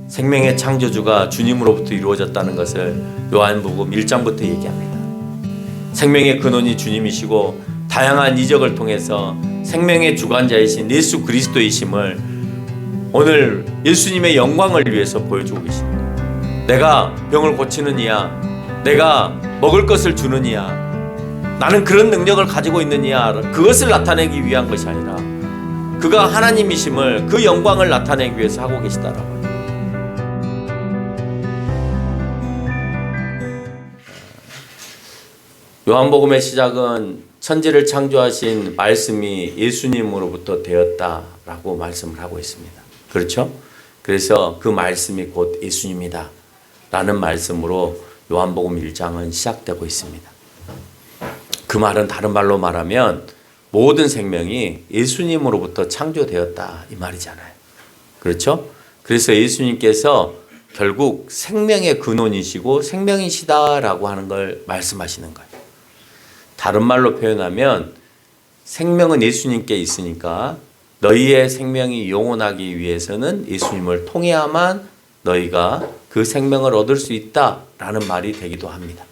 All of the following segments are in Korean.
생명의 창조주가 주님으로부터 이루어졌다는 것을 요한복음 1장부터 얘기합니다. 생명의 근원이 주님이시고 다양한 이적을 통해서 생명의 주관자이신 예수 그리스도이심을 오늘 예수님의 영광을 위해서 보여주고 계십니다. 내가 병을 고치는 이야, 내가 먹을 것을 주는 이야, 나는 그런 능력을 가지고 있는 이야, 그것을 나타내기 위한 것이 아니라 그가 하나님이심을, 그 영광을 나타내기 위해서 하고 계시다라고요. 요한복음의 시작은 천지를 창조하신 말씀이 예수님으로부터 되었다라고 말씀을 하고 있습니다. 그렇죠? 그래서 그 말씀이 곧 예수님이다 라는 말씀으로 요한복음 1장은 시작되고 있습니다. 그 말은 다른 말로 말하면 모든 생명이 예수님으로부터 창조되었다 이 말이잖아요. 그렇죠? 그래서 예수님께서 결국 생명의 근원이시고 생명이시다라고 하는 걸 말씀하시는 거예요. 다른 말로 표현하면 생명은 예수님께 있으니까 너희의 생명이 영원하기 위해서는 예수님을 통해야만 너희가 그 생명을 얻을 수 있다라는 말이 되기도 합니다.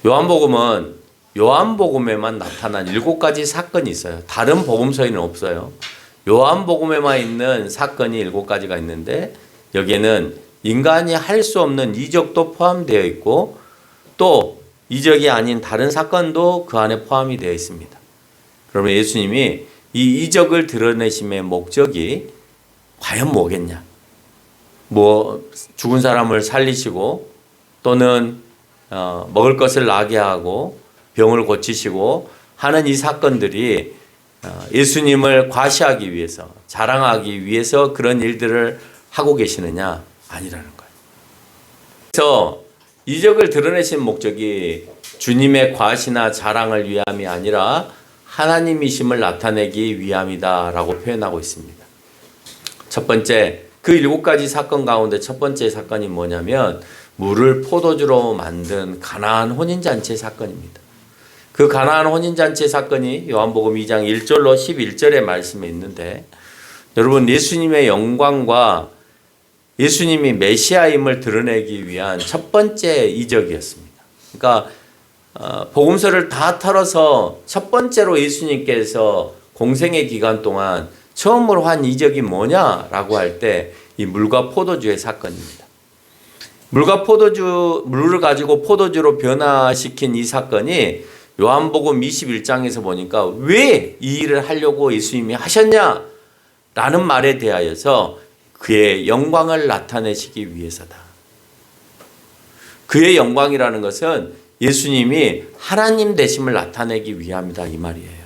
요한복음은 요한복음에만 나타난 7가지 사건이 있어요. 다른 복음서에는 없어요. 요한복음에만 있는 사건이 7가지가 있는데 여기에는 인간이 할 수 없는 이적도 포함되어 있고 또 이적이 아닌 다른 사건도 그 안에 포함이 되어 있습니다. 그러면 예수님이 이 이적을 드러내심의 목적이 과연 뭐겠냐? 죽은 사람을 살리시고 또는 먹을 것을 나게 하고 병을 고치시고 하는 이 사건들이 예수님을 과시하기 위해서, 자랑하기 위해서 그런 일들을 하고 계시느냐? 아니라는 거예요. 그래서 이적을 드러내신 목적이 주님의 과시나 자랑을 위함이 아니라 하나님이심을 나타내기 위함이다라고 표현하고 있습니다. 첫 번째, 그 7가지 사건 가운데 첫 번째 사건이 뭐냐면 물을 포도주로 만든 가나안 혼인잔치 사건입니다. 그 가나안 혼인잔치 사건이 요한복음 2장 1절로 11절의 말씀에 있는데 여러분 예수님의 영광과 예수님이 메시아임을 드러내기 위한 첫 번째 이적이었습니다. 그러니까 복음서를 다 털어서 첫 번째로 예수님께서 공생의 기간 동안 처음으로 한 이적이 뭐냐라고 할 때 이 물과 포도주의 사건입니다. 물과 포도주, 물을 가지고 포도주로 변화시킨 이 사건이 요한복음 21장에서 보니까 왜 이 일을 하려고 예수님이 하셨냐라는 말에 대하여서 그의 영광을 나타내시기 위해서다. 그의 영광이라는 것은 예수님이 하나님 되심을 나타내기 위함이다 이 말이에요.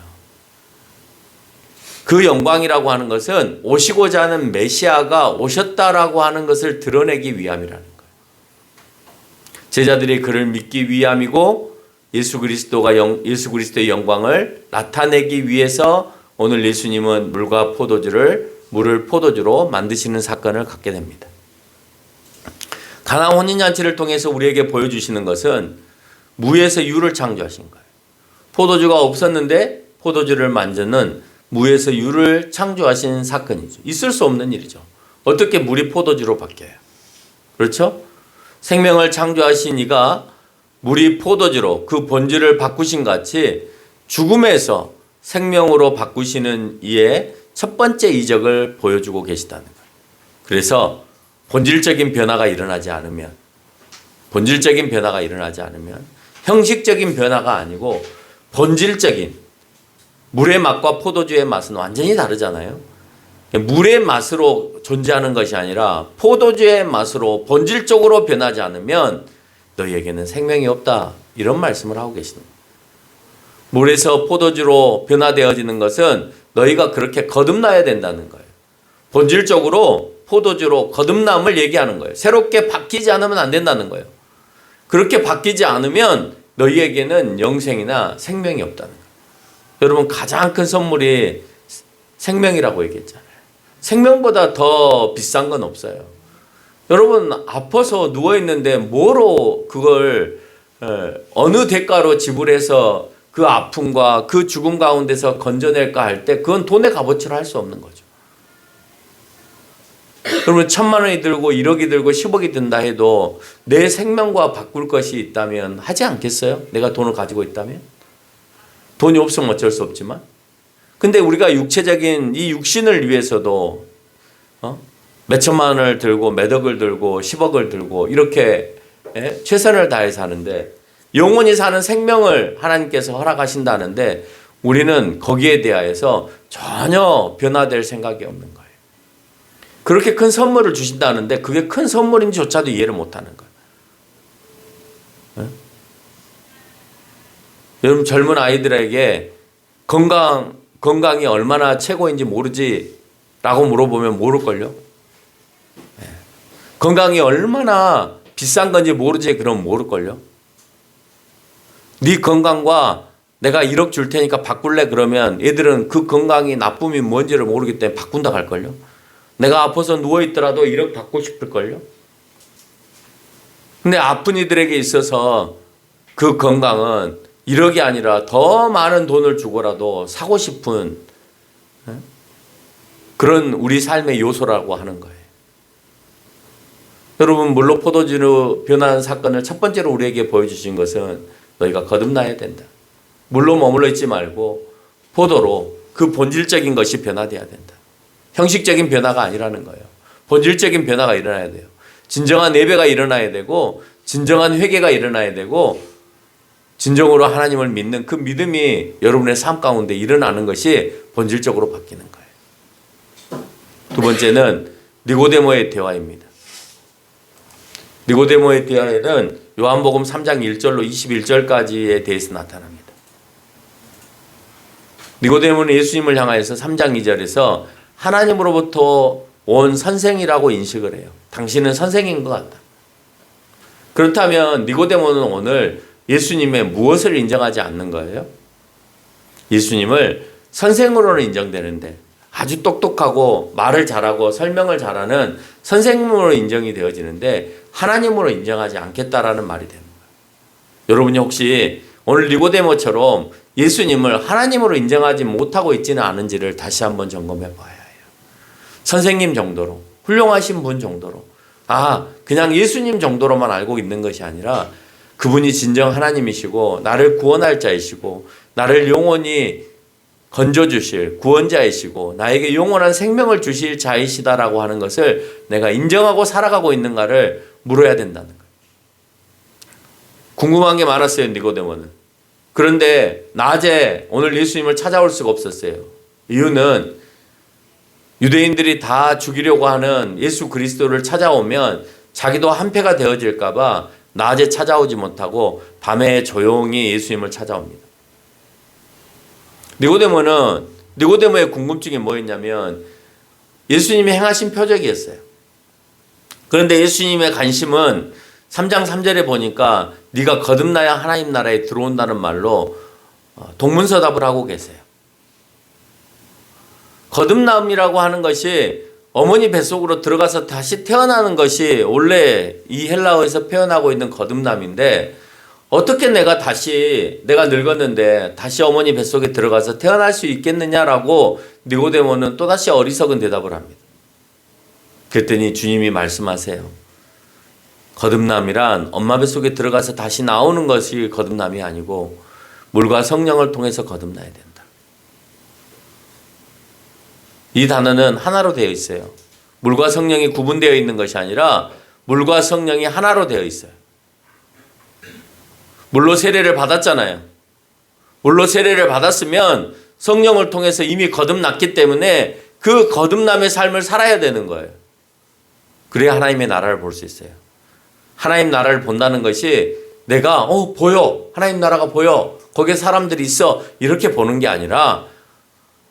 그 영광이라고 하는 것은 오시고자 하는 메시아가 오셨다라고 하는 것을 드러내기 위함이라는 거예요. 제자들이 그를 믿기 위함이고 예수 그리스도의 영광을 나타내기 위해서 오늘 예수님은 물과 물을 포도주로 만드시는 사건을 갖게 됩니다. 가나안 혼인잔치를 통해서 우리에게 보여주시는 것은 무에서 유를 창조하신 거예요. 포도주가 없었는데 포도주를 만드는 무에서 유를 창조하신 사건이죠. 있을 수 없는 일이죠. 어떻게 물이 포도주로 바뀌어요? 그렇죠? 생명을 창조하신 이가 물이 포도주로 그 본질을 바꾸신 같이 죽음에서 생명으로 바꾸시는 이의 첫 번째 이적을 보여주고 계시다는 거예요. 그래서 본질적인 변화가 일어나지 않으면 형식적인 변화가 아니고 본질적인 물의 맛과 포도주의 맛은 완전히 다르잖아요. 물의 맛으로 존재하는 것이 아니라 포도주의 맛으로 본질적으로 변하지 않으면 너희에게는 생명이 없다. 이런 말씀을 하고 계십니다. 물에서 포도주로 변화되어지는 것은 너희가 그렇게 거듭나야 된다는 거예요. 본질적으로 포도주로 거듭남을 얘기하는 거예요. 새롭게 바뀌지 않으면 안 된다는 거예요. 그렇게 바뀌지 않으면 너희에게는 영생이나 생명이 없다는 거예요. 여러분 가장 큰 선물이 생명이라고 얘기했잖아요. 생명보다 더 비싼 건 없어요. 여러분 아파서 누워있는데 뭐로 그걸 어느 대가로 지불해서 그 아픔과 그 죽음 가운데서 건져낼까 할 때 그건 돈의 값어치로 할 수 없는 거죠. 그러면 1,000,000원이 들고 1억이 들고 10억이 든다 해도 내 생명과 바꿀 것이 있다면 하지 않겠어요? 내가 돈을 가지고 있다면? 돈이 없으면 어쩔 수 없지만. 근데 우리가 육체적인 이 육신을 위해서도 몇 천만 원을 들고 몇 억을 들고 10억을 들고 이렇게 최선을 다해서 하는데, 영원히 사는 생명을 하나님께서 허락하신다는데 우리는 거기에 대하여서 전혀 변화될 생각이 없는 거예요. 그렇게 큰 선물을 주신다는데 그게 큰 선물인지조차도 이해를 못하는 거예요. 여러분, 젊은 아이들에게 건강이 얼마나 최고인지 모르지? 라고 물어보면 모를걸요? 건강이 얼마나 비싼 건지 모르지? 그럼 모를걸요? 네 건강과 내가 1억 줄 테니까 바꿀래? 그러면 애들은 그 건강이 나쁨이 뭔지를 모르기 때문에 바꾼다 할걸요? 내가 아파서 누워있더라도 1억 받고 싶을걸요? 근데 아픈 이들에게 있어서 그 건강은 1억이 아니라 더 많은 돈을 주고라도 사고 싶은 그런 우리 삶의 요소라고 하는 거예요. 여러분, 물로 포도주로 변한 사건을 첫 번째로 우리에게 보여주신 것은 너희가 거듭나야 된다. 물로 머물러 있지 말고 포도로 그 본질적인 것이 변화돼야 된다. 형식적인 변화가 아니라는 거예요. 본질적인 변화가 일어나야 돼요. 진정한 예배가 일어나야 되고 진정한 회개가 일어나야 되고 진정으로 하나님을 믿는 그 믿음이 여러분의 삶 가운데 일어나는 것이 본질적으로 바뀌는 거예요. 두 번째는 니고데모의 대화입니다. 니고데모의 대화에는 요한복음 3장 1절로 21절까지에 대해서 나타납니다. 니고데모는 예수님을 향하여서 3장 2절에서 하나님으로부터 온 선생이라고 인식을 해요. 당신은 선생인 것 같다. 그렇다면 니고데모는 오늘 예수님의 무엇을 인정하지 않는 거예요? 예수님을 선생으로는 인정되는데 아주 똑똑하고 말을 잘하고 설명을 잘하는 선생님으로 인정이 되어지는데 하나님으로 인정하지 않겠다라는 말이 되는 거예요. 여러분이 혹시 오늘 니고데모처럼 예수님을 하나님으로 인정하지 못하고 있지는 않은지를 다시 한번 점검해 봐야 해요. 선생님 정도로, 훌륭하신 분 정도로, 그냥 예수님 정도로만 알고 있는 것이 아니라 그분이 진정 하나님이시고 나를 구원할 자이시고 나를 영원히 건져주실 구원자이시고 나에게 영원한 생명을 주실 자이시다라고 하는 것을 내가 인정하고 살아가고 있는가를 물어야 된다는 거예요. 궁금한 게 많았어요, 니고데모는. 그런데 낮에 오늘 예수님을 찾아올 수가 없었어요. 이유는 유대인들이 다 죽이려고 하는 예수 그리스도를 찾아오면 자기도 한패가 되어질까 봐 낮에 찾아오지 못하고 밤에 조용히 예수님을 찾아옵니다. 니고데모의 궁금증이 뭐였냐면 예수님이 행하신 표적이었어요. 그런데 예수님의 관심은 3장 3절에 보니까 네가 거듭나야 하나님 나라에 들어온다는 말로 동문서답을 하고 계세요. 거듭남이라고 하는 것이 어머니 뱃속으로 들어가서 다시 태어나는 것이 원래 이 헬라어에서 표현하고 있는 거듭남인데 어떻게 내가 늙었는데 다시 어머니 뱃속에 들어가서 태어날 수 있겠느냐라고 니고데모는 또다시 어리석은 대답을 합니다. 그랬더니 주님이 말씀하세요. 거듭남이란 엄마 뱃속에 들어가서 다시 나오는 것이 거듭남이 아니고 물과 성령을 통해서 거듭나야 된다. 이 단어는 하나로 되어 있어요. 물과 성령이 구분되어 있는 것이 아니라 물과 성령이 하나로 되어 있어요. 물로 세례를 받았잖아요. 물로 세례를 받았으면 성령을 통해서 이미 거듭났기 때문에 그 거듭남의 삶을 살아야 되는 거예요. 그래야 하나님의 나라를 볼 수 있어요. 하나님 나라를 본다는 것이 내가 보여. 하나님 나라가 보여. 거기에 사람들이 있어. 이렇게 보는 게 아니라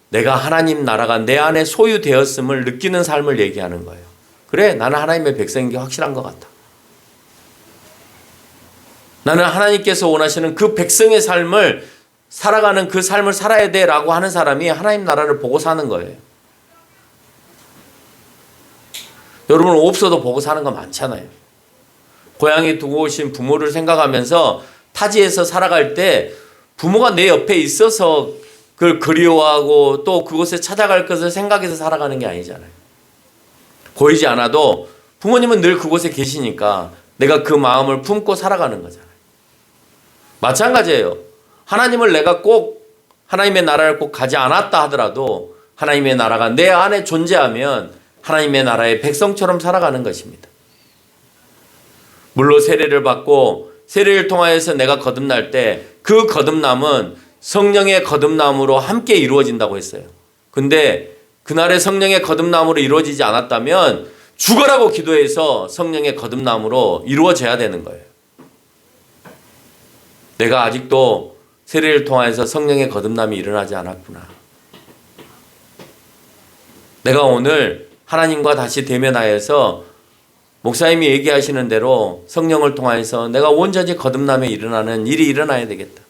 내가 하나님 나라가 내 안에 소유되었음을 느끼는 삶을 얘기하는 거예요. 그래, 나는 하나님의 백성인 게 확실한 것 같아. 나는 하나님께서 원하시는 그 백성의 삶을 살아가는 그 삶을 살아야 돼라고 하는 사람이 하나님 나라를 보고 사는 거예요. 여러분, 없어도 보고 사는 거 많잖아요. 고향에 두고 오신 부모를 생각하면서 타지에서 살아갈 때 부모가 내 옆에 있어서 그걸 그리워하고 또 그곳에 찾아갈 것을 생각해서 살아가는 게 아니잖아요. 보이지 않아도 부모님은 늘 그곳에 계시니까 내가 그 마음을 품고 살아가는 거잖아요. 마찬가지예요. 하나님을 내가 꼭 하나님의 나라를 꼭 가지 않았다 하더라도 하나님의 나라가 내 안에 존재하면 하나님의 나라의 백성처럼 살아가는 것입니다. 물로 세례를 받고 세례를 통하여서 내가 거듭날 때 그 거듭남은 성령의 거듭남으로 함께 이루어진다고 했어요. 근데 그날의 성령의 거듭남으로 이루어지지 않았다면 죽어라고 기도해서 성령의 거듭남으로 이루어져야 되는 거예요. 내가 아직도 세례를 통해서 성령의 거듭남이 일어나지 않았구나. 내가 오늘 하나님과 다시 대면하여서 목사님이 얘기하시는 대로 성령을 통해서 내가 온전히 거듭남에 일어나는 일이 일어나야 되겠다.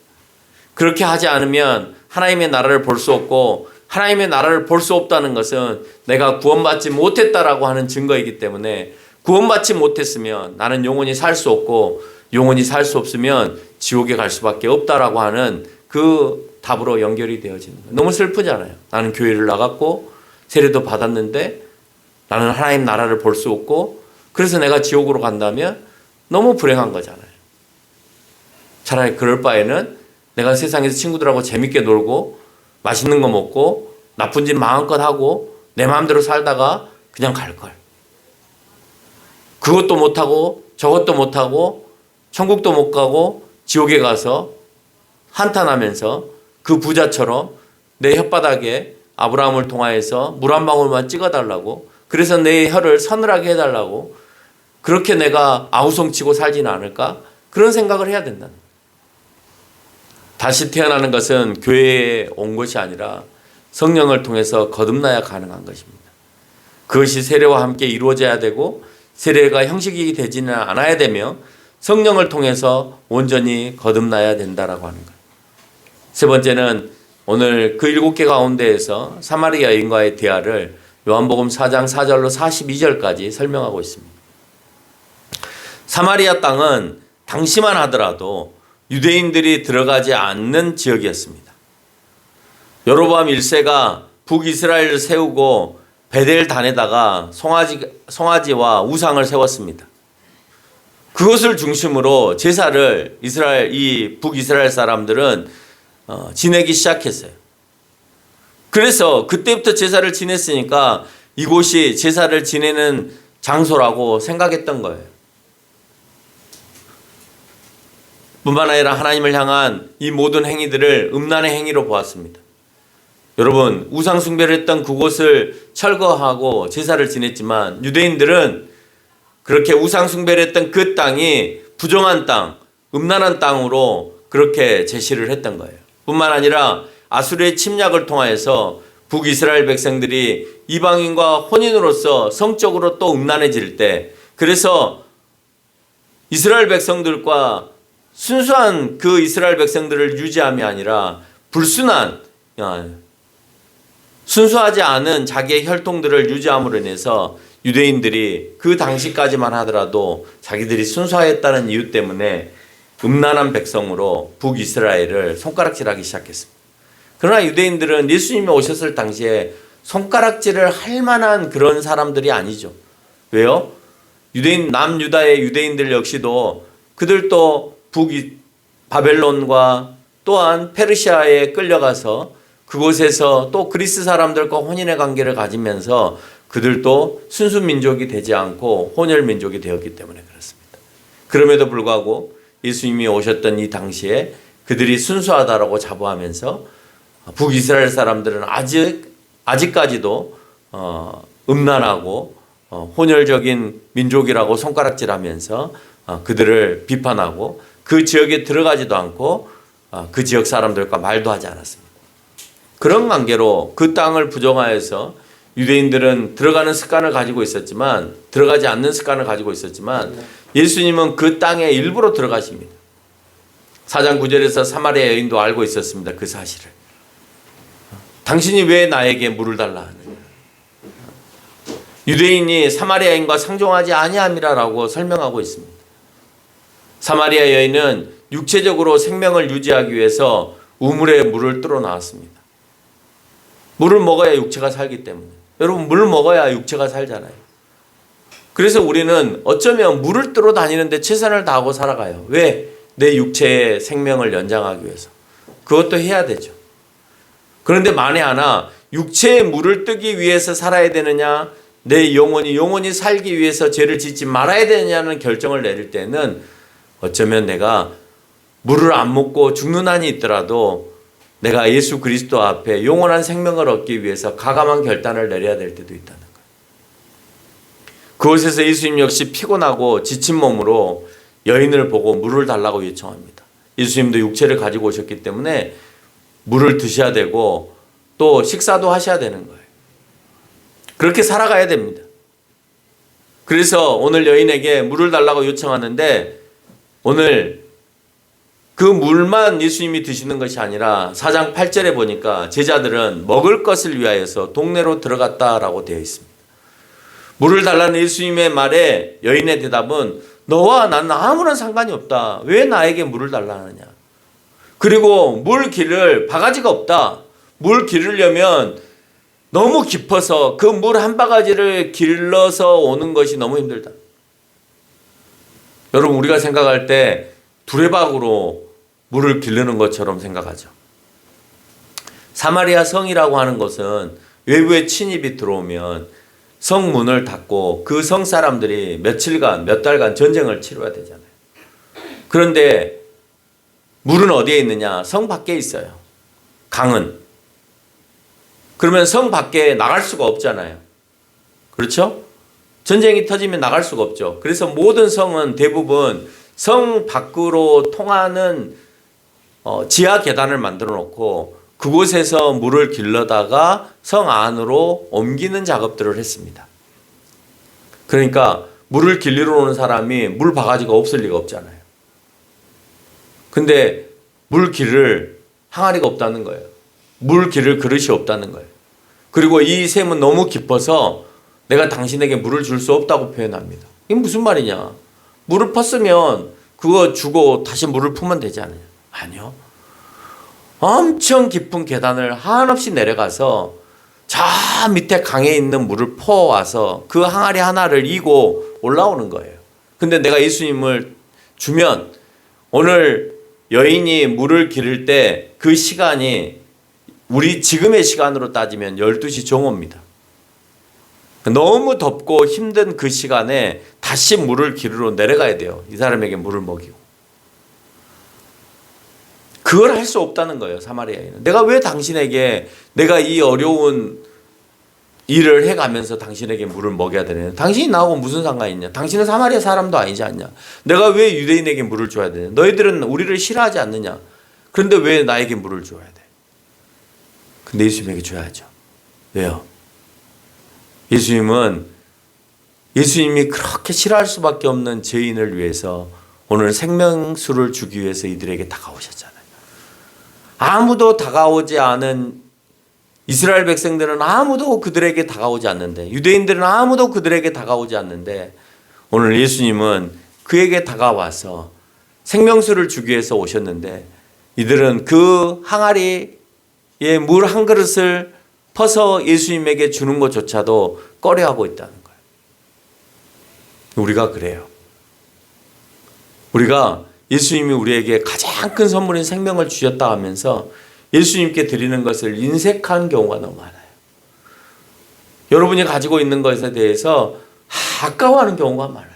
그렇게 하지 않으면 하나님의 나라를 볼 수 없고, 하나님의 나라를 볼 수 없다는 것은 내가 구원받지 못했다라고 하는 증거이기 때문에, 구원받지 못했으면 나는 영원히 살 수 없고, 영원히 살 수 없으면 지옥에 갈 수밖에 없다라고 하는 그 답으로 연결이 되어지는 거예요. 너무 슬프잖아요. 나는 교회를 나갔고 세례도 받았는데 나는 하나님 나라를 볼 수 없고, 그래서 내가 지옥으로 간다면 너무 불행한 거잖아요. 차라리 그럴 바에는 내가 세상에서 친구들하고 재밌게 놀고 맛있는 거 먹고 나쁜 짓 마음껏 하고 내 마음대로 살다가 그냥 갈 걸. 그것도 못하고 저것도 못하고 천국도 못 가고 지옥에 가서 한탄하면서 그 부자처럼 내 혓바닥에 아브라함을 통하여서 물 한 방울만 찍어달라고, 그래서 내 혀를 서늘하게 해달라고, 그렇게 내가 아우성치고 살지는 않을까? 그런 생각을 해야 된다는 거예요. 다시 태어나는 것은 교회에 온 것이 아니라 성령을 통해서 거듭나야 가능한 것입니다. 그것이 세례와 함께 이루어져야 되고, 세례가 형식이 되지는 않아야 되며 성령을 통해서 온전히 거듭나야 된다라고 하는 거예요. 세 번째는 오늘 그 7개 가운데에서 사마리아 여인과의 대화를 요한복음 4장 4절로 42절까지 설명하고 있습니다. 사마리아 땅은 당시만 하더라도 유대인들이 들어가지 않는 지역이었습니다. 여로보암 1세가 북이스라엘을 세우고 베델 단에다가 송아지와 우상을 세웠습니다. 그것을 중심으로 제사를 이 북이스라엘 사람들은 지내기 시작했어요. 그래서 그때부터 제사를 지냈으니까 이곳이 제사를 지내는 장소라고 생각했던 거예요. 뿐만 아니라 하나님을 향한 이 모든 행위들을 음란의 행위로 보았습니다. 여러분, 우상 숭배를 했던 그곳을 철거하고 제사를 지냈지만 유대인들은 그렇게 우상 숭배를 했던 그 땅이 부정한 땅, 음란한 땅으로 그렇게 제시를 했던 거예요. 뿐만 아니라 아수르의 침략을 통하여서 북이스라엘 백성들이 이방인과 혼인으로서 성적으로 또 음란해질 때, 그래서 이스라엘 백성들과 순수한 그 이스라엘 백성들을 유지함이 아니라 불순한, 순수하지 않은 자기의 혈통들을 유지함으로 인해서 유대인들이 그 당시까지만 하더라도 자기들이 순수하였다는 이유 때문에 음란한 백성으로 북이스라엘을 손가락질하기 시작했습니다. 그러나 유대인들은 예수님이 오셨을 당시에 손가락질을 할 만한 그런 사람들이 아니죠. 왜요? 남유다의 유대인들 역시도 그들도 바벨론과 또한 페르시아에 끌려가서 그곳에서 또 그리스 사람들과 혼인의 관계를 가지면서 그들도 순수 민족이 되지 않고 혼혈 민족이 되었기 때문에 그렇습니다. 그럼에도 불구하고 예수님이 오셨던 이 당시에 그들이 순수하다라고 자부하면서 북이스라엘 사람들은 아직까지도 음란하고 혼혈적인 민족이라고 손가락질하면서 그들을 비판하고 그 지역에 들어가지도 않고 그 지역 사람들과 말도 하지 않았습니다. 그런 관계로 그 땅을 부정하여서 유대인들은 들어가는 습관을 가지고 있었지만, 들어가지 않는 습관을 가지고 있었지만 예수님은 그 땅에 일부러 들어가십니다. 4장 9절에서 사마리아 여인도 알고 있었습니다. 그 사실을. 당신이 왜 나에게 물을 달라 하느냐. 유대인이 사마리아 여인과 상종하지 아니함이라라고 설명하고 있습니다. 사마리아 여인은 육체적으로 생명을 유지하기 위해서 우물에 물을 뚫어 나왔습니다. 물을 먹어야 육체가 살기 때문에. 여러분, 물을 먹어야 육체가 살잖아요. 그래서 우리는 어쩌면 물을 뜨러 다니는데 최선을 다하고 살아가요. 왜? 내 육체의 생명을 연장하기 위해서. 그것도 해야 되죠. 그런데 만에 하나 육체의 물을 뜨기 위해서 살아야 되느냐, 내 영혼이 살기 위해서 죄를 짓지 말아야 되느냐는 결정을 내릴 때는 어쩌면 내가 물을 안 먹고 죽는 한이 있더라도 내가 예수 그리스도 앞에 영원한 생명을 얻기 위해서 가감한 결단을 내려야 될 때도 있다는 거예요. 그곳에서 예수님 역시 피곤하고 지친 몸으로 여인을 보고 물을 달라고 요청합니다. 예수님도 육체를 가지고 오셨기 때문에 물을 드셔야 되고 또 식사도 하셔야 되는 거예요. 그렇게 살아가야 됩니다. 그래서 오늘 여인에게 물을 달라고 요청하는데 오늘 그 물만 예수님이 드시는 것이 아니라 4장 8절에 보니까 제자들은 먹을 것을 위하여서 동네로 들어갔다라고 되어 있습니다. 물을 달라는 예수님의 말에 여인의 대답은 너와 나는 아무런 상관이 없다. 왜 나에게 물을 달라 하느냐. 그리고 물 길을 바가지가 없다. 물 기르려면 너무 깊어서 그 물 한 바가지를 길러서 오는 것이 너무 힘들다. 여러분 우리가 생각할 때 두레박으로 물을 기르는 것처럼 생각하죠. 사마리아 성이라고 하는 것은 외부의 침입이 들어오면 성문을 닫고 그 성 사람들이 며칠간 몇 달간 전쟁을 치러야 되잖아요. 그런데 물은 어디에 있느냐? 성 밖에 있어요. 강은. 그러면 성 밖에 나갈 수가 없잖아요. 그렇죠? 전쟁이 터지면 나갈 수가 없죠. 그래서 모든 성은 대부분 성 밖으로 통하는 지하 계단을 만들어 놓고 그곳에서 물을 길러다가 성 안으로 옮기는 작업들을 했습니다. 그러니까 물을 길리러 오는 사람이 물 바가지가 없을 리가 없잖아요. 근데 물 기를 항아리가 없다는 거예요. 물 기를 그릇이 없다는 거예요. 그리고 이 샘은 너무 깊어서 내가 당신에게 물을 줄 수 없다고 표현합니다. 이게 무슨 말이냐? 물을 펐으면 그거 주고 다시 물을 풀면 되지 않느냐? 아니요. 엄청 깊은 계단을 한없이 내려가서 저 밑에 강에 있는 물을 퍼와서 그 항아리 하나를 이고 올라오는 거예요. 근데 내가 예수님을 주면 오늘 여인이 물을 기를 때 그 시간이 우리 지금의 시간으로 따지면 12시 정오입니다. 너무 덥고 힘든 그 시간에 다시 물을 기르러 내려가야 돼요. 이 사람에게 물을 먹이고. 그걸 할 수 없다는 거예요. 사마리아인은. 내가 왜 당신에게 내가 이 어려운 일을 해가면서 당신에게 물을 먹여야 되냐. 당신이 나하고 무슨 상관이 있냐. 당신은 사마리아 사람도 아니지 않냐. 내가 왜 유대인에게 물을 줘야 되냐. 너희들은 우리를 싫어하지 않느냐. 그런데 왜 나에게 물을 줘야 돼. 근데 예수님에게 줘야죠. 왜요? 예수님이 그렇게 싫어할 수밖에 없는 죄인을 위해서 오늘 생명수를 주기 위해서 이들에게 다가오셨잖아요. 아무도 다가오지 않은 이스라엘 백성들은 아무도 그들에게 다가오지 않는데 유대인들은 아무도 그들에게 다가오지 않는데 오늘 예수님은 그에게 다가와서 생명수를 주기 위해서 오셨는데 이들은 그 항아리에 물 한 그릇을 퍼서 예수님에게 주는 것조차도 꺼려하고 있다는 거예요. 우리가 그래요. 우리가 예수님이 우리에게 가장 큰 선물인 생명을 주셨다 하면서 예수님께 드리는 것을 인색한 경우가 너무 많아요. 여러분이 가지고 있는 것에 대해서 아까워하는 경우가 많아요.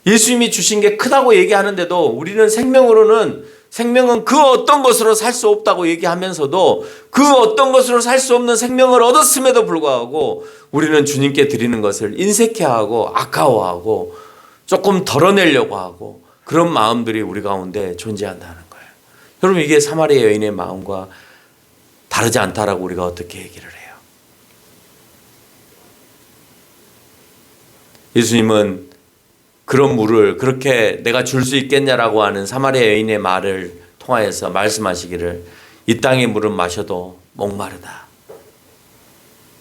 예수님이 주신 게 크다고 얘기하는데도 우리는 생명은 그 어떤 것으로 살 수 없다고 얘기하면서도 그 어떤 것으로 살 수 없는 생명을 얻었음에도 불구하고 우리는 주님께 드리는 것을 인색해하고 아까워하고 조금 덜어내려고 하고 그런 마음들이 우리 가운데 존재한다는 거예요. 여러분 이게 사마리아 여인의 마음과 다르지 않다라고 우리가 어떻게 얘기를 해요? 예수님은 그런 물을 그렇게 내가 줄 수 있겠냐라고 하는 사마리아 여인의 말을 통하여서 말씀하시기를 이 땅의 물은 마셔도 목마르다.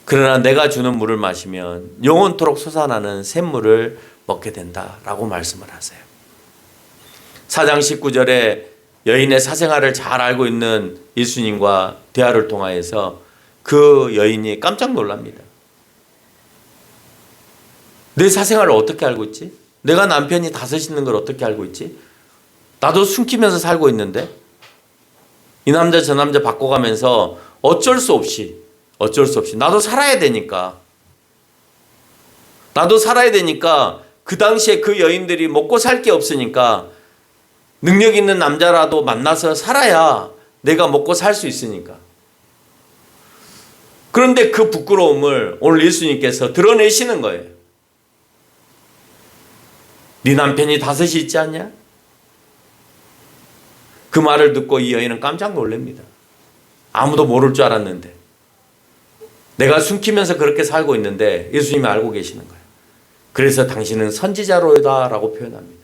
그러나 내가 주는 물을 마시면 영원토록 솟아나는 샘물을 먹게 된다라고 말씀을 하세요. 4장 19절에 여인의 사생활을 잘 알고 있는 예수님과 대화를 통하여서 그 여인이 깜짝 놀랍니다. 내 사생활을 어떻게 알고 있지? 내가 남편이 다섯 있는 걸 어떻게 알고 있지? 나도 숨기면서 살고 있는데 이 남자 저 남자 바꿔가면서 어쩔 수 없이 나도 살아야 되니까 그 당시에 그 여인들이 먹고 살 게 없으니까 능력 있는 남자라도 만나서 살아야 내가 먹고 살 수 있으니까. 그런데 그 부끄러움을 오늘 예수님께서 드러내시는 거예요. 네 남편이 다섯이 있지 않냐? 그 말을 듣고 이 여인은 깜짝 놀랍니다. 아무도 모를 줄 알았는데 내가 숨기면서 그렇게 살고 있는데 예수님이 알고 계시는 거예요. 그래서 당신은 선지자로다라고 표현합니다.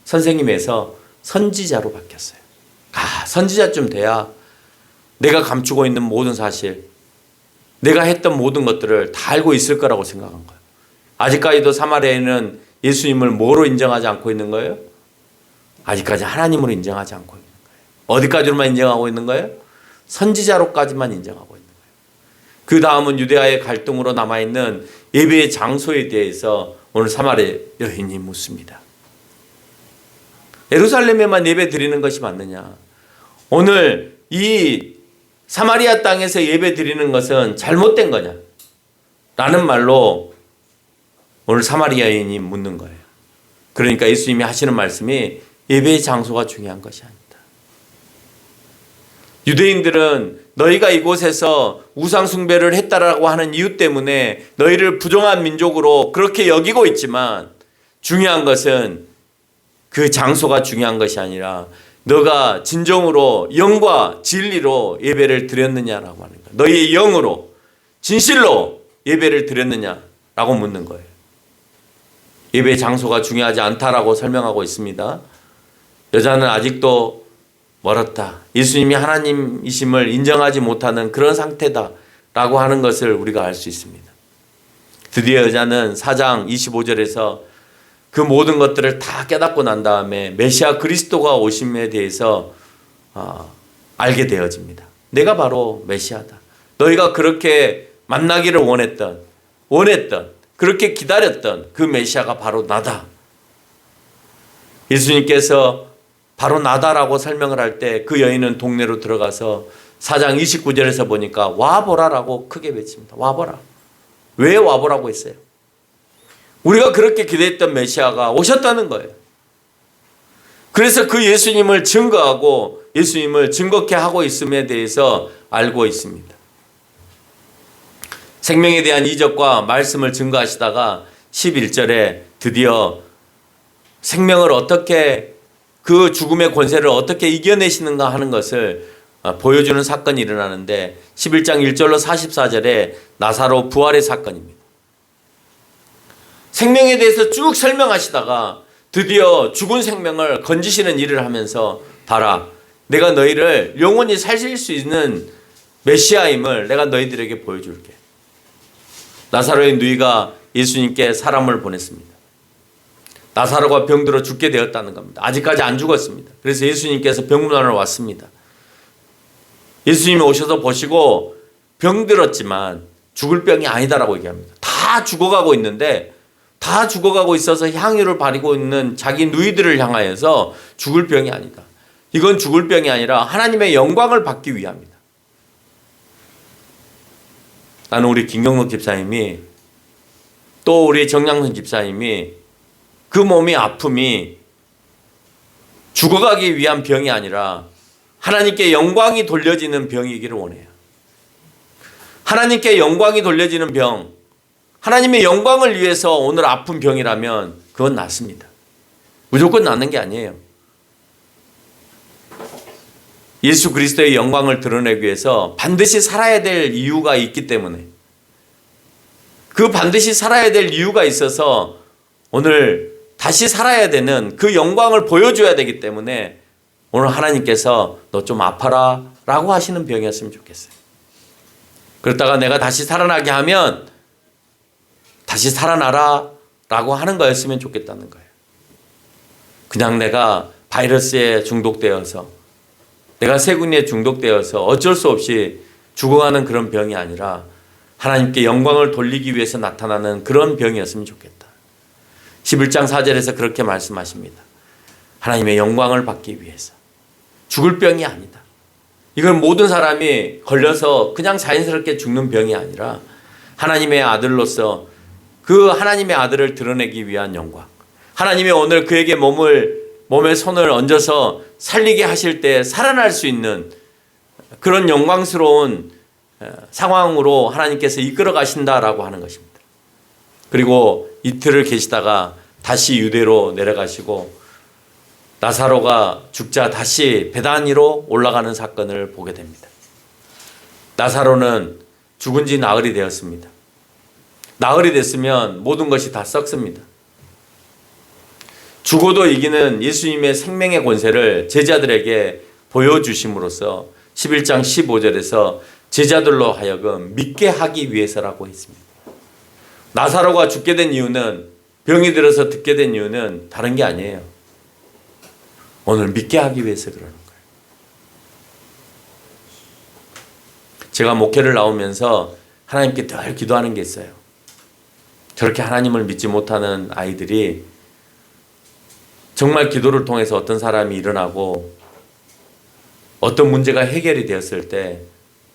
선생님에서 선지자로 바뀌었어요. 선지자쯤 돼야 내가 감추고 있는 모든 사실, 내가 했던 모든 것들을 다 알고 있을 거라고 생각한 거예요. 아직까지도 사마리아인은 예수님을 뭐로 인정하지 않고 있는 거예요? 아직까지 하나님으로 인정하지 않고 있는 거예요. 어디까지로만 인정하고 있는 거예요? 선지자로까지만 인정하고 있는 거예요. 그 다음은 유대아의 갈등으로 남아있는 예배의 장소에 대해서 오늘 사마리아 여인이 묻습니다. 예루살렘에만 예배 드리는 것이 맞느냐? 오늘 이 사마리아 땅에서 예배 드리는 것은 잘못된 거냐? 라는 말로 오늘 사마리아 여인이 묻는 거예요. 그러니까 예수님이 하시는 말씀이 예배의 장소가 중요한 것이 아니다. 유대인들은 너희가 이곳에서 우상 숭배를 했다라고 하는 이유 때문에 너희를 부정한 민족으로 그렇게 여기고 있지만 중요한 것은 그 장소가 중요한 것이 아니라 너가 진정으로 영과 진리로 예배를 드렸느냐라고 하는 거예요. 너희의 영으로 진실로 예배를 드렸느냐라고 묻는 거예요. 예배 장소가 중요하지 않다라고 설명하고 있습니다. 여자는 아직도 멀었다. 예수님이 하나님이심을 인정하지 못하는 그런 상태다라고 하는 것을 우리가 알 수 있습니다. 드디어 여자는 4장 25절에서 그 모든 것들을 다 깨닫고 난 다음에 메시아 그리스도가 오심에 대해서 알게 되어집니다. 내가 바로 메시아다. 너희가 그렇게 만나기를 원했던 그렇게 기다렸던 그 메시아가 바로 나다. 예수님께서 바로 나다라고 설명을 할 때 그 여인은 동네로 들어가서 4장 29절에서 보니까 와보라라고 크게 외칩니다. 와보라. 왜 와보라고 했어요? 우리가 그렇게 기대했던 메시아가 오셨다는 거예요. 그래서 그 예수님을 증거하고 예수님을 증거케 하고 있음에 대해서 알고 있습니다. 생명에 대한 이적과 말씀을 증거하시다가 11절에 드디어 생명을 어떻게 그 죽음의 권세를 어떻게 이겨내시는가 하는 것을 보여주는 사건이 일어나는데 11장 1절로 44절에 나사로 부활의 사건입니다. 생명에 대해서 쭉 설명하시다가 드디어 죽은 생명을 건지시는 일을 하면서 봐라, 내가 너희를 영원히 살릴 수 있는 메시아임을 내가 너희들에게 보여줄게. 나사로의 누이가 예수님께 사람을 보냈습니다. 나사로가 병들어 죽게 되었다는 겁니다. 아직까지 안 죽었습니다. 그래서 예수님께서 병문안으로 왔습니다. 예수님이 오셔서 보시고 병들었지만 죽을 병이 아니다라고 얘기합니다. 다 죽어가고 있는데 다 죽어가고 있어서 향유를 바리고 있는 자기 누이들을 향하여서 죽을 병이 아니다. 이건 죽을 병이 아니라 하나님의 영광을 받기 위함이다. 나는 우리 김경록 집사님이 또 우리 정양선 집사님이 그 몸의 아픔이 죽어가기 위한 병이 아니라 하나님께 영광이 돌려지는 병이기를 원해요. 하나님께 영광이 돌려지는 병, 하나님의 영광을 위해서 오늘 아픈 병이라면 그건 낫습니다. 무조건 낫는 게 아니에요. 예수 그리스도의 영광을 드러내기 위해서 반드시 살아야 될 이유가 있기 때문에 그 반드시 살아야 될 이유가 있어서 오늘 다시 살아야 되는 그 영광을 보여줘야 되기 때문에 오늘 하나님께서 너 좀 아파라 라고 하시는 병이었으면 좋겠어요. 그러다가 내가 다시 살아나게 하면 다시 살아나라 라고 하는 거였으면 좋겠다는 거예요. 그냥 내가 바이러스에 중독되어서 내가 세균에 중독되어서 어쩔 수 없이 죽어가는 그런 병이 아니라 하나님께 영광을 돌리기 위해서 나타나는 그런 병이었으면 좋겠다. 11장 4절에서 그렇게 말씀하십니다. 하나님의 영광을 받기 위해서. 죽을 병이 아니다. 이건 모든 사람이 걸려서 그냥 자연스럽게 죽는 병이 아니라 하나님의 아들로서 그 하나님의 아들을 드러내기 위한 영광. 하나님이 오늘 그에게 몸에 손을 얹어서 살리게 하실 때 살아날 수 있는 그런 영광스러운 상황으로 하나님께서 이끌어 가신다라고 하는 것입니다. 그리고 이틀을 계시다가 다시 유대로 내려가시고 나사로가 죽자 다시 베단 위로 올라가는 사건을 보게 됩니다. 나사로는 죽은 지 나흘이 되었습니다. 나흘이 됐으면 모든 것이 다 썩습니다. 죽어도 이기는 예수님의 생명의 권세를 제자들에게 보여주심으로써 11장 15절에서 제자들로 하여금 믿게 하기 위해서라고 했습니다. 나사로가 죽게 된 이유는, 병이 들어서 듣게 된 이유는 다른 게 아니에요. 오늘 믿게 하기 위해서 그러는 거예요. 제가 목회를 나오면서 하나님께 늘 기도하는 게 있어요. 저렇게 하나님을 믿지 못하는 아이들이 정말 기도를 통해서 어떤 사람이 일어나고 어떤 문제가 해결이 되었을 때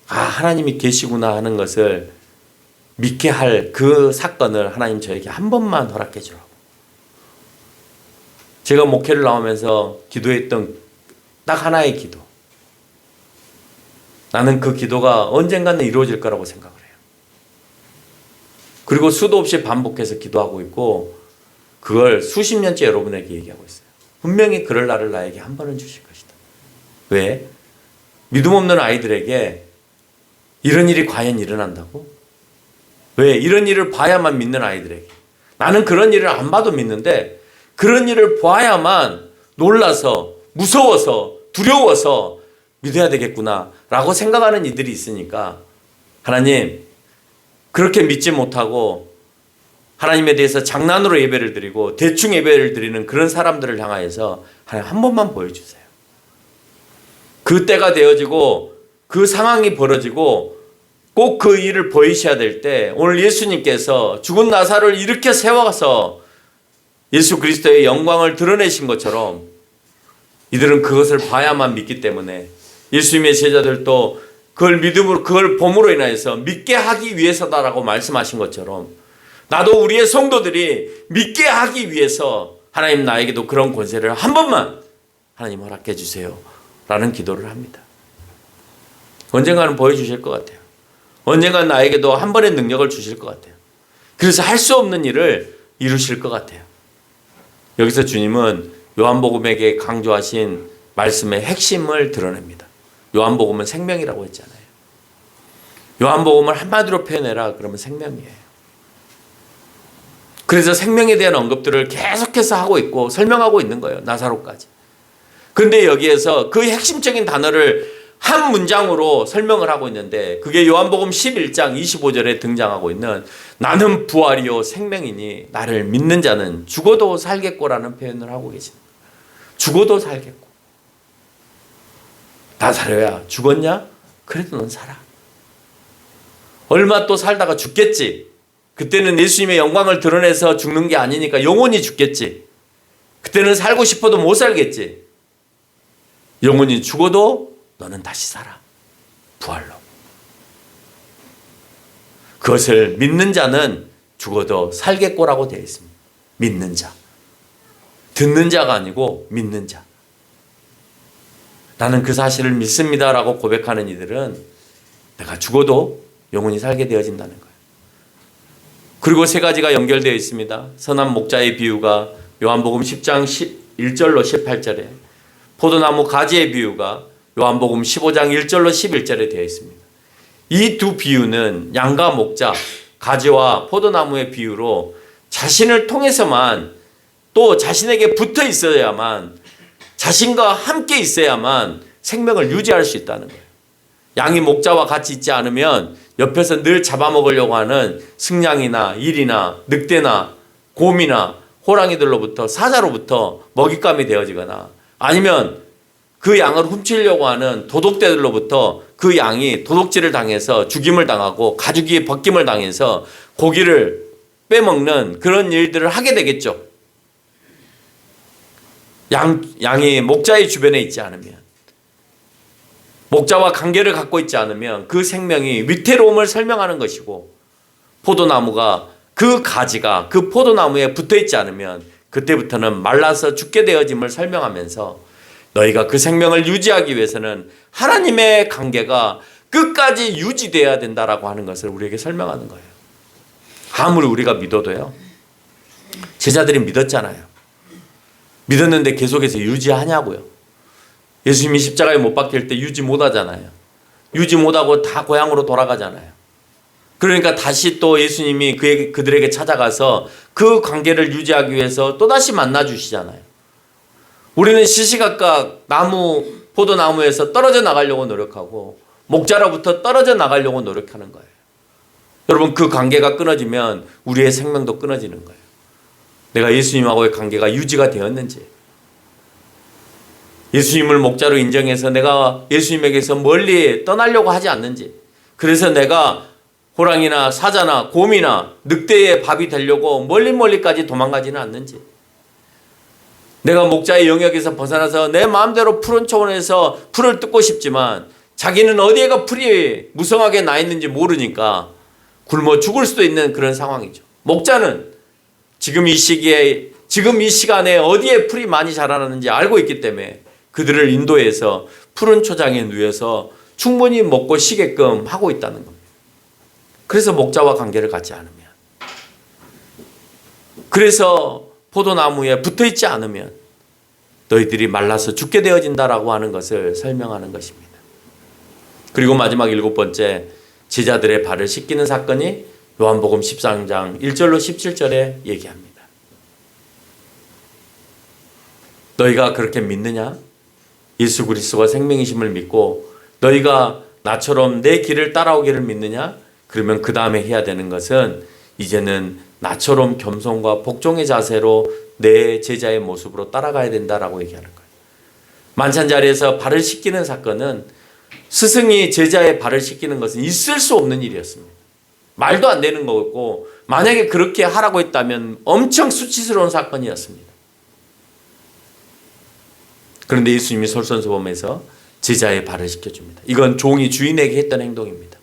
하나님이 계시구나 하는 것을 믿게 할 그 사건을 하나님 저에게 한 번만 허락해 주라고. 제가 목회를 나오면서 기도했던 딱 하나의 기도. 나는 그 기도가 언젠가는 이루어질 거라고 생각을 해요. 그리고 수도 없이 반복해서 기도하고 있고 그걸 수십 년째 여러분에게 얘기하고 있어요. 분명히 그럴 날을 나에게 한 번은 주실 것이다. 왜? 믿음 없는 아이들에게 이런 일이 과연 일어난다고? 왜? 이런 일을 봐야만 믿는 아이들에게. 나는 그런 일을 안 봐도 믿는데 그런 일을 봐야만 놀라서 무서워서 두려워서 믿어야 되겠구나 라고 생각하는 이들이 있으니까 하나님 그렇게 믿지 못하고 하나님에 대해서 장난으로 예배를 드리고 대충 예배를 드리는 그런 사람들을 향하여서 하나님 한 번만 보여주세요. 그 때가 되어지고 그 상황이 벌어지고 꼭 그 일을 보이셔야 될 때 오늘 예수님께서 죽은 나사로를 일으켜 세워서 예수 그리스도의 영광을 드러내신 것처럼 이들은 그것을 봐야만 믿기 때문에 예수님의 제자들도 그걸 믿음으로 그걸 봄으로 인하여서 믿게 하기 위해서다라고 말씀하신 것처럼 나도 우리의 성도들이 믿게 하기 위해서 하나님 나에게도 그런 권세를 한 번만 하나님 허락해 주세요 라는 기도를 합니다. 언젠가는 보여주실 것 같아요. 언젠가는 나에게도 한 번의 능력을 주실 것 같아요. 그래서 할 수 없는 일을 이루실 것 같아요. 여기서 주님은 요한복음에게 강조하신 말씀의 핵심을 드러냅니다. 요한복음은 생명이라고 했잖아요. 요한복음을 한마디로 표현해라 그러면 생명이에요. 그래서 생명에 대한 언급들을 계속해서 하고 있고 설명하고 있는 거예요. 나사로까지. 그런데 여기에서 그 핵심적인 단어를 한 문장으로 설명을 하고 있는데 그게 요한복음 11장 25절에 등장하고 있는 나는 부활이요 생명이니 나를 믿는 자는 죽어도 살겠고라는 표현을 하고 계십니다. 죽어도 살겠고. 나사로야 죽었냐? 그래도 넌 살아. 얼마 또 살다가 죽겠지. 그때는 예수님의 영광을 드러내서 죽는 게 아니니까 영원히 죽겠지. 그때는 살고 싶어도 못 살겠지. 영원히 죽어도 너는 다시 살아. 부활로. 그것을 믿는 자는 죽어도 살겠고라고 되어 있습니다. 믿는 자. 듣는 자가 아니고 믿는 자. 나는 그 사실을 믿습니다라고 고백하는 이들은 내가 죽어도 영원히 살게 되어진다는 거예요. 그리고 세 가지가 연결되어 있습니다. 선한 목자의 비유가 요한복음 10장 1절로 18절에 포도나무 가지의 비유가 요한복음 15장 1절로 11절에 되어 있습니다. 이 두 비유는 양과 목자, 가지와 포도나무의 비유로 자신을 통해서만 또 자신에게 붙어 있어야만 자신과 함께 있어야만 생명을 유지할 수 있다는 거예요. 양이 목자와 같이 있지 않으면 옆에서 늘 잡아먹으려고 하는 승냥이나 일이나 늑대나 곰이나 호랑이들로부터 사자로부터 먹잇감이 되어지거나 아니면 그 양을 훔치려고 하는 도둑대들로부터 그 양이 도둑질을 당해서 죽임을 당하고 가죽이 벗김을 당해서 고기를 빼먹는 그런 일들을 하게 되겠죠. 양이 목자의 주변에 있지 않으면, 목자와 관계를 갖고 있지 않으면 그 생명이 위태로움을 설명하는 것이고, 포도나무가 그 가지가 그 포도나무에 붙어 있지 않으면 그때부터는 말라서 죽게 되어짐을 설명하면서, 너희가 그 생명을 유지하기 위해서는 하나님의 관계가 끝까지 유지되어야 된다라고 하는 것을 우리에게 설명하는 거예요. 아무리 우리가 믿어도요, 제자들이 믿었잖아요. 믿었는데 계속해서 유지하냐고요. 예수님이 십자가에 못 박힐 때 유지 못하잖아요. 유지 못하고 다 고향으로 돌아가잖아요. 그러니까 다시 또 예수님이 그들에게 찾아가서 그 관계를 유지하기 위해서 또다시 만나 주시잖아요. 우리는 시시각각 포도나무에서 떨어져 나가려고 노력하고 목자로부터 떨어져 나가려고 노력하는 거예요. 여러분, 그 관계가 끊어지면 우리의 생명도 끊어지는 거예요. 내가 예수님하고의 관계가 유지가 되었는지, 예수님을 목자로 인정해서 내가 예수님에게서 멀리 떠나려고 하지 않는지, 그래서 내가 호랑이나 사자나 곰이나 늑대의 밥이 되려고 멀리까지 도망가지는 않는지, 내가 목자의 영역에서 벗어나서 내 마음대로 푸른 초원에서 풀을 뜯고 싶지만 자기는 어디에가 풀이 무성하게 나 있는지 모르니까 굶어 죽을 수도 있는 그런 상황이죠. 목자는 지금 이 시간에 어디에 풀이 많이 자라나는지 알고 있기 때문에 그들을 인도해서 푸른 초장에 누워서 충분히 먹고 쉬게끔 하고 있다는 겁니다. 그래서 목자와 관계를 갖지 않으면, 그래서 포도나무에 붙어 있지 않으면 너희들이 말라서 죽게 되어진다라고 하는 것을 설명하는 것입니다. 그리고 마지막 7번째, 제자들의 발을 씻기는 사건이 요한복음 13장 1절로 17절에 얘기합니다. 너희가 그렇게 믿느냐? 예수 그리스도가 생명이심을 믿고 너희가 나처럼 내 길을 따라오기를 믿느냐? 그러면 그 다음에 해야 되는 것은 이제는 나처럼 겸손과 복종의 자세로 내 제자의 모습으로 따라가야 된다라고 얘기하는 거예요. 만찬자리에서 발을 씻기는 사건은 스승이 제자의 발을 씻기는 것은 있을 수 없는 일이었습니다. 말도 안 되는 거였고, 만약에 그렇게 하라고 했다면 엄청 수치스러운 사건이었습니다. 그런데 예수님이 솔선수범해서 제자의 발을 씻겨줍니다. 이건 종이 주인에게 했던 행동입니다.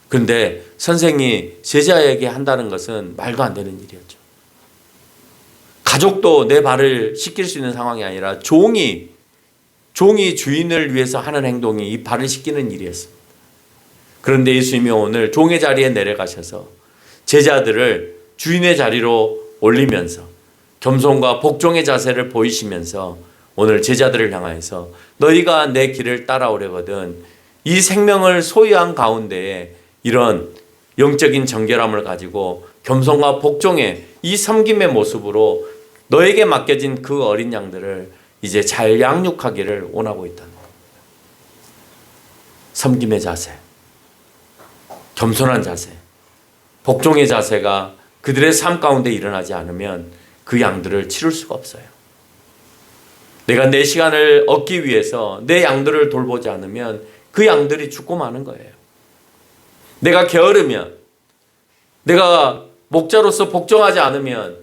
그런데 선생이 제자에게 한다는 것은 말도 안 되는 일이었죠. 가족도 내 발을 씻길 수 있는 상황이 아니라 종이 주인을 위해서 하는 행동이 이 발을 씻기는 일이었습니다. 그런데 예수님이 오늘 종의 자리에 내려가셔서 제자들을 주인의 자리로 올리면서 겸손과 복종의 자세를 보이시면서 오늘 제자들을 향하여서 너희가 내 길을 따라오려거든 이 생명을 소유한 가운데에 이런 영적인 정결함을 가지고 겸손과 복종의 이 섬김의 모습으로 너에게 맡겨진 그 어린 양들을 이제 잘 양육하기를 원하고 있다는 겁니다. 섬김의 자세, 겸손한 자세, 복종의 자세가 그들의 삶 가운데 일어나지 않으면 그 양들을 치를 수가 없어요. 내가 내 시간을 얻기 위해서 내 양들을 돌보지 않으면 그 양들이 죽고 마는 거예요. 내가 게으르면, 내가 목자로서 복종하지 않으면,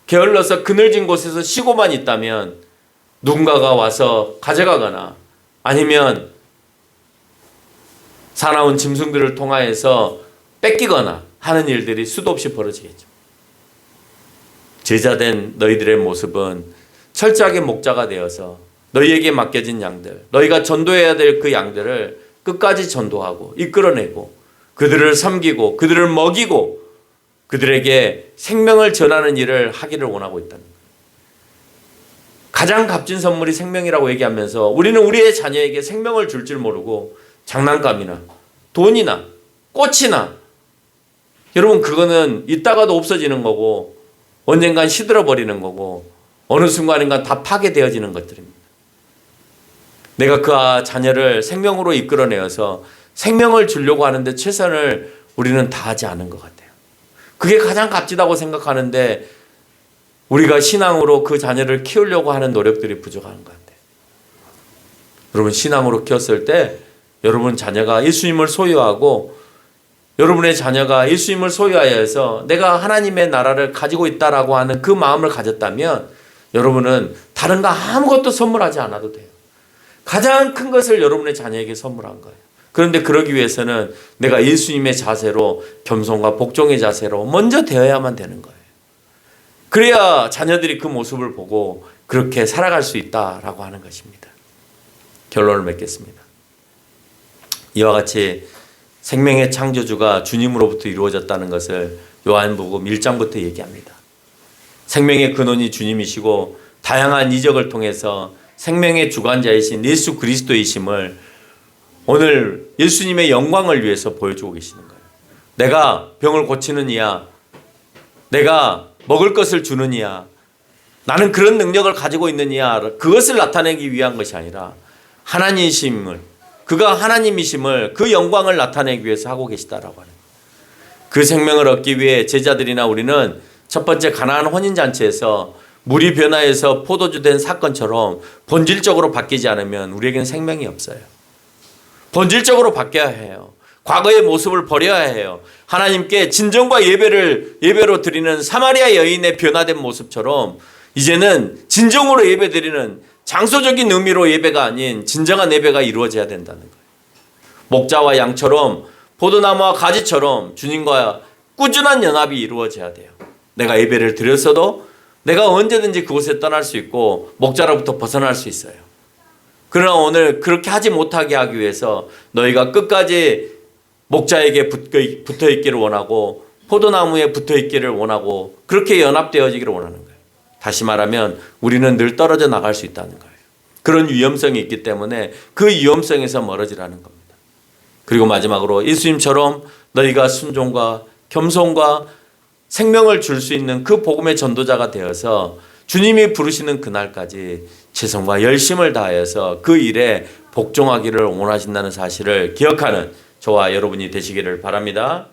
게을러서 그늘진 곳에서 쉬고만 있다면 누군가가 와서 가져가거나 아니면 사나운 짐승들을 통하여서 뺏기거나 하는 일들이 수도 없이 벌어지겠죠. 제자된 너희들의 모습은 철저하게 목자가 되어서 너희에게 맡겨진 양들, 너희가 전도해야 될 그 양들을 끝까지 전도하고 이끌어내고 그들을 섬기고 그들을 먹이고 그들에게 생명을 전하는 일을 하기를 원하고 있다는 거예요. 가장 값진 선물이 생명이라고 얘기하면서 우리는 우리의 자녀에게 생명을 줄 줄 모르고 장난감이나 돈이나 꽃이나, 여러분 그거는 있다가도 없어지는 거고 언젠간 시들어 버리는 거고 어느 순간인가 다 파괴되어지는 것들입니다. 내가 그 자녀를 생명으로 이끌어내어서 생명을 주려고 하는데 최선을 우리는 다하지 않은 것 같아요. 그게 가장 값지다고 생각하는데 우리가 신앙으로 그 자녀를 키우려고 하는 노력들이 부족한 것 같아요. 여러분, 신앙으로 키웠을 때 여러분 자녀가 예수님을 소유하고 여러분의 자녀가 예수님을 소유하여서 내가 하나님의 나라를 가지고 있다라고 하는 그 마음을 가졌다면 여러분은 다른 거 아무것도 선물하지 않아도 돼요. 가장 큰 것을 여러분의 자녀에게 선물한 거예요. 그런데 그러기 위해서는 내가 예수님의 자세로, 겸손과 복종의 자세로 먼저 되어야만 되는 거예요. 그래야 자녀들이 그 모습을 보고 그렇게 살아갈 수 있다라고 하는 것입니다. 결론을 맺겠습니다. 이와 같이 생명의 창조주가 주님으로부터 이루어졌다는 것을 요한복음 1장부터 얘기합니다. 생명의 근원이 주님이시고 다양한 이적을 통해서 생명의 주관자이신 예수 그리스도이심을 오늘 예수님의 영광을 위해서 보여주고 계시는 거예요. 내가 병을 고치는 이야, 내가 먹을 것을 주는 이야, 나는 그런 능력을 가지고 있는 이야, 그것을 나타내기 위한 것이 아니라 하나님이심을, 그가 하나님이심을, 그 영광을 나타내기 위해서 하고 계시다라고 하는 거예요. 그 생명을 얻기 위해 제자들이나 우리는 첫 번째 가나안 혼인잔치에서 물이 변화해서 포도주 된 사건처럼 본질적으로 바뀌지 않으면 우리에게는 생명이 없어요. 본질적으로 바뀌어야 해요. 과거의 모습을 버려야 해요. 하나님께 진정과 예배로 드리는 사마리아 여인의 변화된 모습처럼 이제는 진정으로 예배 드리는 장소적인 의미로 예배가 아닌 진정한 예배가 이루어져야 된다는 거예요. 목자와 양처럼 포도나무와 가지처럼 주님과 꾸준한 연합이 이루어져야 돼요. 내가 예배를 드렸어도 내가 언제든지 그곳에 떠날 수 있고 목자로부터 벗어날 수 있어요. 그러나 오늘 그렇게 하지 못하게 하기 위해서 너희가 끝까지 목자에게 붙어 있기를 원하고 포도나무에 붙어 있기를 원하고 그렇게 연합되어지기를 원하는 거예요. 다시 말하면 우리는 늘 떨어져 나갈 수 있다는 거예요. 그런 위험성이 있기 때문에 그 위험성에서 멀어지라는 겁니다. 그리고 마지막으로 예수님처럼 너희가 순종과 겸손과 생명을 줄 수 있는 그 복음의 전도자가 되어서 주님이 부르시는 그날까지 최선과 열심을 다하여서 그 일에 복종하기를 원하신다는 사실을 기억하는 저와 여러분이 되시기를 바랍니다.